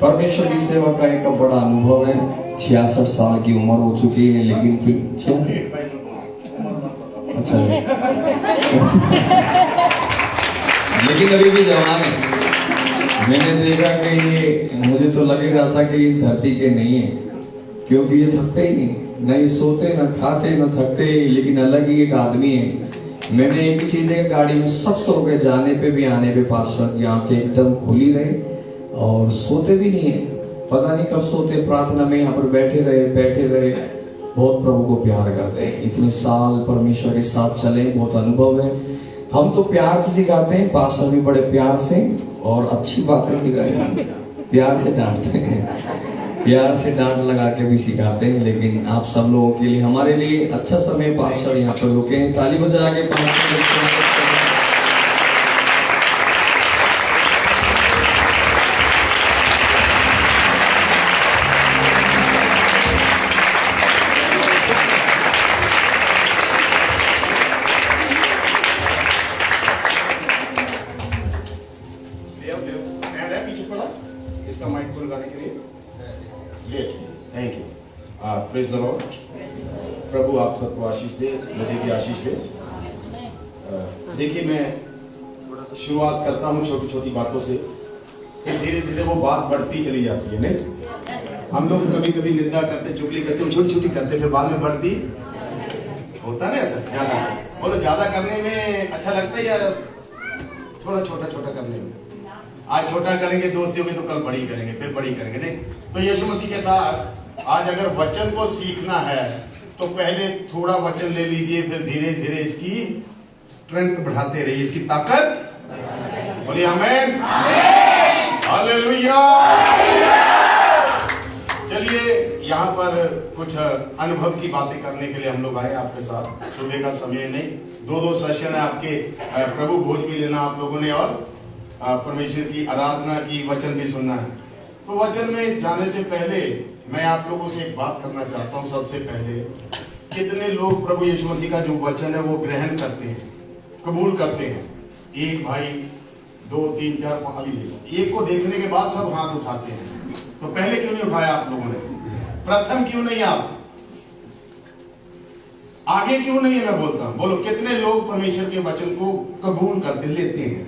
परमेश्वर की सेवा का एक बड़ा अनुभव है। 66 साल की उम्र हो चुकी है, लेकिन फिर अच्छा लेकिन अभी भी जवान है। मैंने देखा कि ये, मुझे तो लग रहा था कि इस धरती के नहीं है, क्योंकि ये थकते ही नहीं, न ये सोते न खाते न थकते, लेकिन अलग ही एक आदमी है। मैंने एक ही चीज देखा, गाड़ी में सब सो गए, जाने पे भी आने पे पास्टर की आंखें एकदम खुली रही और सोते भी नहीं है। पता नहीं कब सोते, प्रार्थना में यहाँ पर बैठे रहे। बहुत प्रभु को प्यार करते हैं, इतने साल परमेश्वर के साथ चले, बहुत अनुभव है। हम तो प्यार से सिखाते हैं, पास्टर भी बड़े प्यार से और अच्छी बातें सिखाए, प्यार से डांटते हैं, प्यार से डांट लगा के भी सिखाते हैं। लेकिन आप सब लोगों के लिए, हमारे लिए अच्छा समय पास्टर यहाँ पर रुके हैं। ताली बजा के पास्टर इसका माइक को लगाने के लिए ले। Thank you. Praise the lord. प्रभु आप सबको आशीष दे, मुझे भी आशीष दे। देखिए, मैं शुरुआत करता हूँ छोटी छोटी बातों से, फिर धीरे धीरे वो बात बढ़ती चली जाती है। नहीं, हम लोग कभी कभी निंदा करते, चुगली करते, छोटी छोटी करते, फिर बाद में बढ़ती होता ना ऐसा। ज्यादा बोलो, ज्यादा करने में अच्छा लगता है या थोड़ा छोटा छोटा करने में? आज छोटा करेंगे दोस्तियों में, तो कल बड़ी करेंगे, फिर बड़ी करेंगे। नहीं तो यीशु मसीह के साथ आज अगर वचन को सीखना है तो पहले थोड़ा वचन ले लीजिए, फिर धीरे धीरे इसकी स्ट्रेंथ बढ़ाते रहिए, इसकी ताकत। बोलिए आमीन, हालेलुया। चलिए, यहाँ पर कुछ अनुभव की बातें करने के लिए हम लोग आए आपके साथ। सुबह का समय नहीं, दो सेशन है आपके। प्रभु भोज भी लेना आप लोगों ने और परमेश्वर की आराधना की, वचन भी सुनना है। तो वचन में जाने से पहले मैं आप लोगों से एक बात करना चाहता हूं। सबसे पहले, कितने लोग प्रभु यीशु मसीह का जो वचन है वो ग्रहण करते हैं, कबूल करते हैं? एक भाई, 2, 3, 4, 5, अभी एक को देखने के बाद सब हाथ उठाते हैं। तो पहले क्यों नहीं उठाया आप लोगों ने? प्रथम क्यों नहीं? आप आगे क्यों नहीं है? मैं बोलता हूं, बोलो कितने लोग परमेश्वर के वचन को कबूल करते, लेते हैं?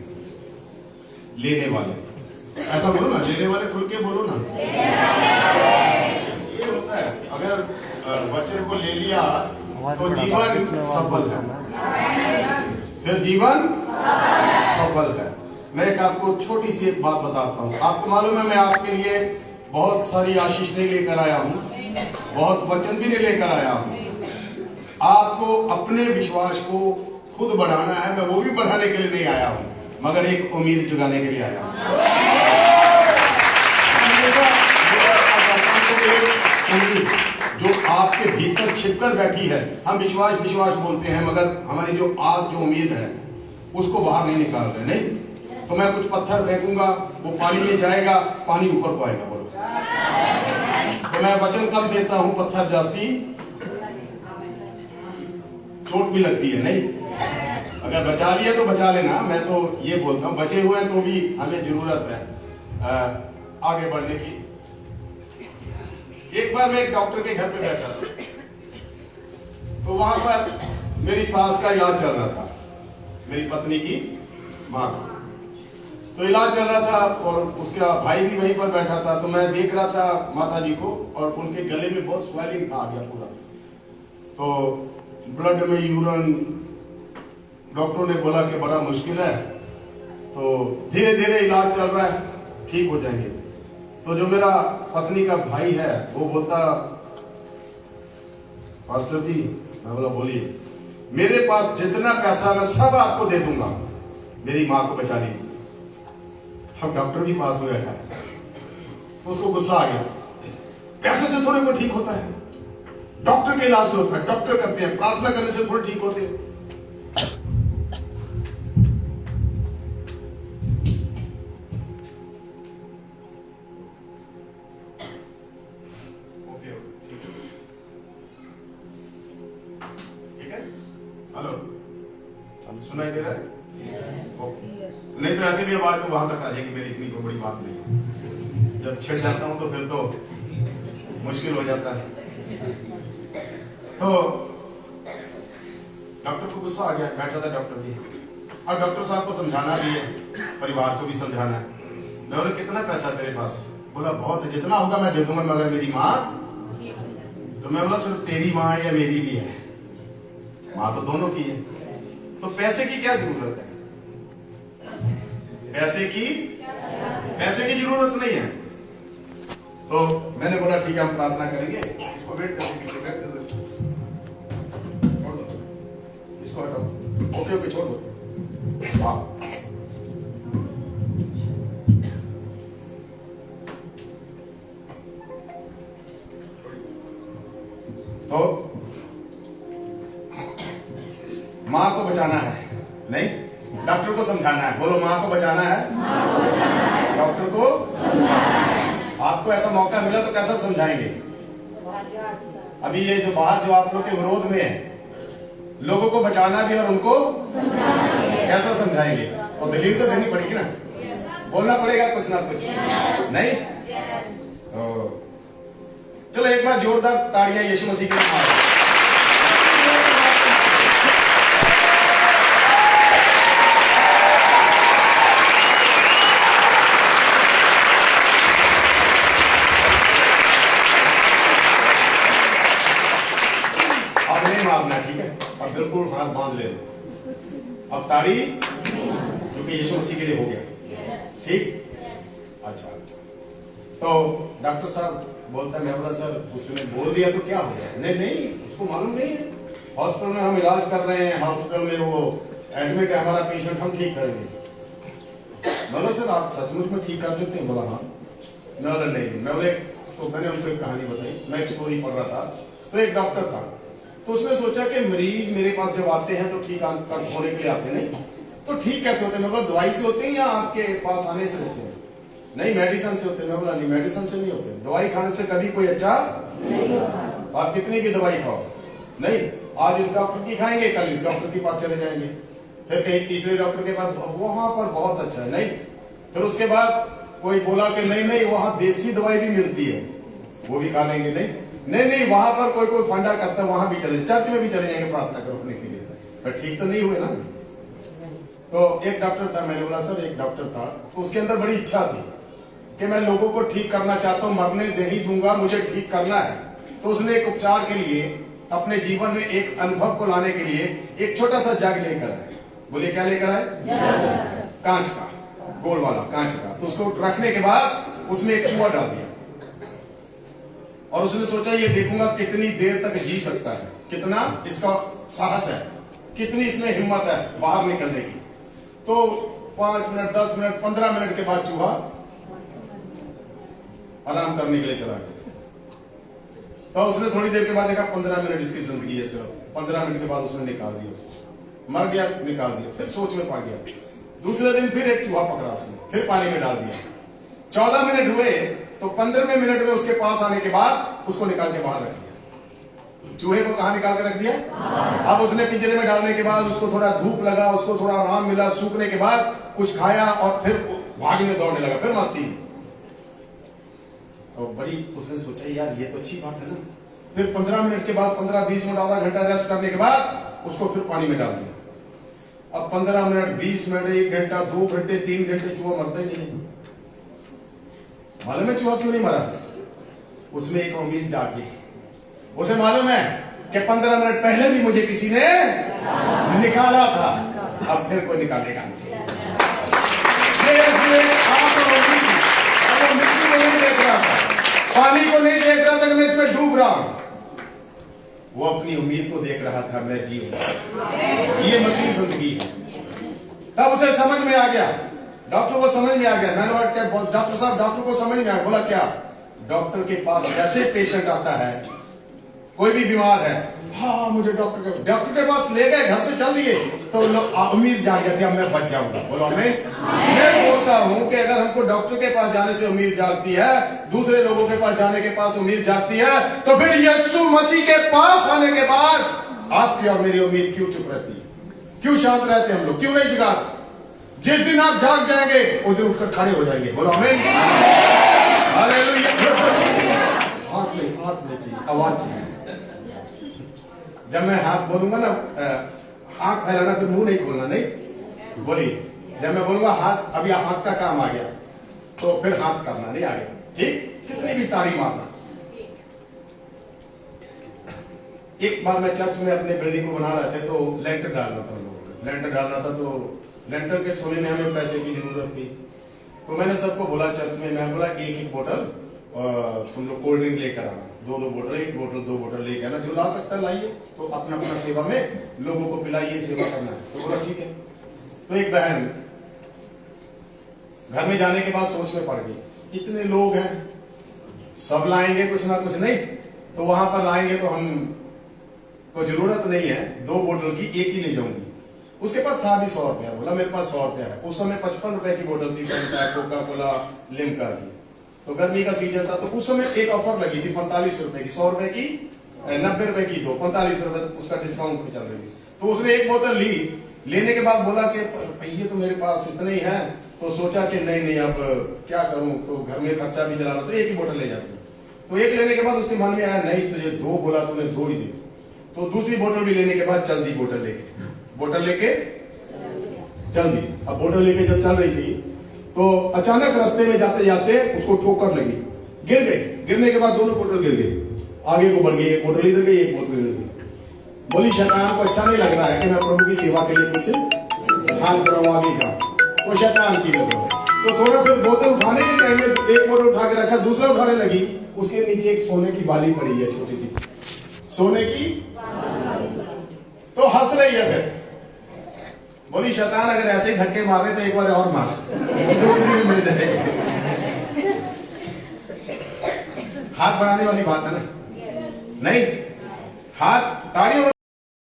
लेने वाले, ऐसा बोलो ना, लेने वाले खुल के बोलो ना। ये होता है, अगर वचन को ले लिया तो जीवन सफल है, फिर जीवन सफल है। मैं एक आपको छोटी सी एक बात बताता हूँ। आपको मालूम है, मैं आपके लिए बहुत सारी आशीष नहीं लेकर आया हूँ, बहुत वचन भी नहीं लेकर आया हूँ। आपको अपने विश्वास को खुद बढ़ाना है। मैं वो भी बढ़ाने के लिए नहीं आया हूँ, मगर एक उम्मीद जगाने के लिए आया हूं। जो आपके भीतर छिपकर बैठी है, हम विश्वास बोलते हैं, मगर हमारी जो आस, जो उम्मीद है, उसको बाहर नहीं निकाल रहे। नहीं तो मैं कुछ पत्थर फेंकूंगा, वो पानी में जाएगा, पानी ऊपर को आएगा। बोलो, तो मैं वचन कब देता हूं? पत्थर जास्ती चोट भी लगती है। नहीं, अगर बचा लिया तो बचा लेना। मैं तो ये बोलता हूँ, बचे हुए तो भी हमें जरूरत है आगे बढ़ने की। एक बार मैं एक डॉक्टर के घर पे बैठा था, तो वहां पर मेरी सास का इलाज चल रहा था, मेरी पत्नी की माँ का। तो इलाज चल रहा था और उसका भाई भी वहीं पर बैठा था। तो मैं देख रहा था माता जी को, और उनके गले में बहुत स्वेलिंग था, आ गया पूरा। तो ब्लड में यूरिन, डॉक्टरों ने बोला कि बड़ा मुश्किल है, तो धीरे धीरे इलाज चल रहा है, ठीक हो जाएंगे। तो जो मेरा पत्नी का भाई है, वो बोलता, पास्टर जी। मैं बोला, बोलिए। मेरे पास जितना पैसा मैं सब आपको दे दूंगा, मेरी माँ को बचा लीजिए। अब डॉक्टर भी पास में बैठा है, तो उसको गुस्सा आ गया। पैसे से थोड़े को ठीक होता है, डॉक्टर के इलाज से होता है, डॉक्टर करते हैं, प्रार्थना करने से थोड़े ठीक होते हैं। हेलो, सुनाई दे रहा है? नहीं तो ऐसे भी आवाज तो वहां तक आ जाएगी, मेरी इतनी कोई बड़ी बात नहीं है। जब छिड़ जाता हूं तो फिर तो मुश्किल हो जाता है। तो डॉक्टर को गुस्सा आ गया, बैठा था डॉक्टर भी, और डॉक्टर साहब को समझाना भी है, परिवार को भी समझाना है। मैं बोला कितना पैसा तेरे पास? बोला बहुत है, जितना होगा मैं दे दूंगा, मगर मेरी माँ। तो मैं बोला सिर्फ तेरी माँ है या मेरी भी है? माँ तो दोनों की है, तो पैसे की क्या जरूरत है? पैसे की जरूरत नहीं है। तो मैंने बोला ठीक है, हम प्रार्थना करेंगे। इसको वेट करके पीछे कर दो, छोड़ दो इसको, हटाओ। ओके ओके, छोड़ दो। वाह, तो मां को बचाना है, नहीं डॉक्टर को समझाना है। बोलो, मां को बचाना है, डॉक्टर को। आपको ऐसा मौका मिला तो कैसा समझाएंगे? अभी ये जो बाहर जो आप लोग के विरोध में है, लोगों को बचाना भी और उनको कैसा समझाएंगे? और दलील तो देनी पड़ेगी ना, बोलना पड़ेगा कुछ ना कुछ, नहीं? तो चलो एक बार जोरदार ताड़ियां यीशु मसीह के लिए मारो। अब नहीं मारना, ठीक है? अब बिल्कुल हाथ बांध ले लो। अब ताड़ी जो कि यीशु मसीह के लिए हो गया, ठीक? अच्छा, तो डॉक्टर साहब बोलता है, मैं बोला सर उसने बोल दिया तो क्या हो गया? नहीं उसको मालूम नहीं है, हॉस्पिटल में हम इलाज कर रहे हैं, हॉस्पिटल में वो एडमिट है हमारा पेशेंट, हम ठीक करेंगे। बोला सर आप सचमुच में ठीक कर देते हैं? बोला हाँ। मैं बोला नहीं। मैं बोले, तो मैंने उनको एक कहानी बताई, मैं एक स्टोरी पढ़ रहा था, तो एक डॉक्टर था, तो उसने सोचा कि मरीज मेरे पास जब आते हैं तो ठीक होने के लिए आते हैं, नहीं तो ठीक कैसे होते हैं? मैं बोला दवाई से होते हैं या आपके पास आने से होते हैं? नहीं मेडिसिन से होते हैं। मैं बोला नहीं, मेडिसिन से नहीं होते, दवाई खाने से कभी कोई अच्छा नहीं होता। आप कितनी भी दवाई खाओ, नहीं, आज इस डॉक्टर की खाएंगे, कल इस डॉक्टर के पास चले जाएंगे, फिर कहीं तीसरे डॉक्टर के पास, वहां पर बहुत अच्छा है, नहीं, फिर उसके बाद कोई बोला कि नहीं वहां देसी दवाई भी मिलती है, वो भी खा लेंगे, नहीं वहां पर कोई फंडा करता है, वहां भी चले, चर्च में भी चले जाएंगे प्रार्थना करने के लिए, पर ठीक तो नहीं हुए ना। तो एक डॉक्टर था, मैंने बोला सर एक डॉक्टर था, तो उसके अंदर बड़ी इच्छा थी कि मैं लोगों को ठीक करना चाहता हूं, मरने दे ही दूंगा, मुझे ठीक करना है। तो उसने एक उपचार के लिए अपने जीवन में एक अनुभव को लाने के लिए एक छोटा सा जग लेकर आए। बोलिए क्या लेकर आए? कांच का, गोल वाला कांच का। तो उसको रखने के बाद उसमें एक चूहा डाल दिया, और उसने सोचा ये देखूंगा कितनी देर तक जी सकता है, कितना इसका साहस है, कितनी इसमें हिम्मत है बाहर निकलने की। तो 5 मिनट 10 मिनट 15 मिनट के बाद चूहा आराम करने के लिए चला गया। तो उसने थोड़ी देर के बाद देखा 15 मिनट इसकी जिंदगी है, सिर्फ 15 मिनट के बाद उसने निकाल दिया, उसको मर गया, निकाल दिया, फिर सोच में पड़ गया। दूसरे दिन फिर एक चूहा पकड़ा उसने, फिर पानी में डाल दिया। 14 मिनट हुए तो 15वें मिनट में उसके पास आने के बाद उसको निकाल के बाहर रख दिया। चूहे को कहां निकाल के रख दिया? अब उसने पिंजरे में डालने के बाद उसको थोड़ा धूप लगा, उसको थोड़ा आराम मिला, सूखने के बाद कुछ खाया और फिर भागने दौड़ने लगा, फिर मस्ती में। तो बड़ी उसने सोचा यार ये तो अच्छी बात है ना। फिर 15 मिनट के बाद 15-20 मिनट आधा घंटा रेस्ट करने के बाद उसको फिर पानी में डाल दिया। अब 15 मिनट 20 मिनट 1 घंटा 2 घंटे 3 घंटे चूहा मरता ही नहीं है। मालूम है चूहा क्यों नहीं मरा? उसमें एक उम्मीद जाग गई। उसे मालूम है कि 15 मिनट पहले भी मुझे किसी ने निकाला था, अब फिर कोई निकालेगा मुझे। मिट्टी को नहीं देख रहा था, पानी को नहीं देख रहा था कि मैं इसमें डूब रहा हूं, वो अपनी उम्मीद को देख रहा था, मैं जीऊंगा। ये मसीह जिंदगी है। तब उसे समझ में आ गया, डॉक्टर को समझ में आ गया। मैंने डॉक्टर साहब, डॉक्टर को समझ में आया। बोला क्या? डॉक्टर के पास जैसे पेशेंट आता है, कोई भी बीमार है, हाँ मुझे डॉक्टर के पास ले गए, घर से चल दिए, तो उम्मीद जाग जाती है मैं बच जाऊंगा। बोलो आमीन। मैं बोलता हूं कि अगर हमको डॉक्टर के पास जाने से उम्मीद जागती है, दूसरे लोगों के पास जाने के पास उम्मीद जागती है, तो फिर यीशु मसीह के पास आने के बाद आपकी और मेरी उम्मीद क्यों चुप रहती है? क्यों शांत रहते हैं हम लोग? क्यों नहीं जगाते? जिस दिन आप जाग जाएंगे उस दिन उठकर खड़े हो जाएंगे। बोलो आमीन। आवाज चाहिए। जब मैं हाथ बोलूंगा ना, हाथ फैलाना, फिर मुंह नहीं खोलना, नहीं बोलिए। जब मैं बोलूंगा हाथ, अभी हाथ का काम आ गया, तो फिर हाथ करना नहीं आ गया, ठीक? कितनी भी ताड़ी मारना। एक बार मैं चर्च में अपने बिल्डिंग को बना रहे थे, तो लेंटर डालना था, हम लोगों को लेंटर डालना था, तो लेंटर के सोने में हमें पैसे की जरूरत थी। तो मैंने सबको बोला चर्च में, मैं बोला कि एक बोतल तुम लोग कोल्ड ड्रिंक लेकर आना, दो बोतल, एक बोतल, दो बोतल लेके आना, जो ला सकता है लाइए, तो अपना अपना सेवा में लोगों को पिलाइए, सेवा करना है। तो बोला ठीक है। तो एक बहन घर में जाने के बाद सोच में पड़ गई, इतने लोग हैं, सब लाएंगे कुछ ना कुछ, नहीं तो वहां पर लाएंगे तो हम को जरूरत नहीं है 2 बोतल की, एक ही ले जाऊंगी। उसके पास था भी 100 रुपया, बोला मेरे पास 100 रुपया है। उस समय 55 रुपए की बोतल थी, कोका कोला, लिम्का की। तो गर्मी का सीजन था, तो उस समय एक ऑफर लगी थी 45 रुपए की, 100 रुपए की 90 रुपए की, दो 45 रुपए उसका डिस्काउंट पे चल रही थी। तो उसने एक बोतल ली, लेने के बाद बोला कि रुपये तो मेरे पास इतने ही है, तो सोचा कि नहीं अब क्या करूं, तो घर में खर्चा भी चलाना, तो एक ही बोतल ले जाती हूँ। तो एक लेने के बाद उसके मन में आया, नहीं तुझे 2 बोला, तूने 2 ही दे। तो दूसरी बोतल भी लेने के बाद चल दी, बोतल लेके चल दी। अब बोतल लेके जब चल रही थी, तो अचानक रास्ते में जाते जाते उसको ठोकर लगी, गिर गई। गिरने के बाद दोनों बोतल गिर गई, आगे को बढ़ गई, एक बोतल इधर गई, एक बोतल इधर गई। बोली शैतान को अच्छा नहीं लग रहा है कि मैं प्रभु की सेवा के लिए कुछ हाल करो, आगे जाऊं। तो शैतान की लगे, तो थोड़ा फिर बोतल उठाने के टाइम में एक बोतल उठा के रखा, दूसरा उठाने लगी, उसके नीचे एक सोने की बाली पड़ी है, छोटी सी सोने की। तो हंस रही है फिर। बोली शैतान अगर ऐसे ही धक्के मार रहे तो एक बार और मार, दूसरी भी मिल जाएगी। हाथ बढ़ाने वाली बात है ना, नहीं हाथ ताड़ियों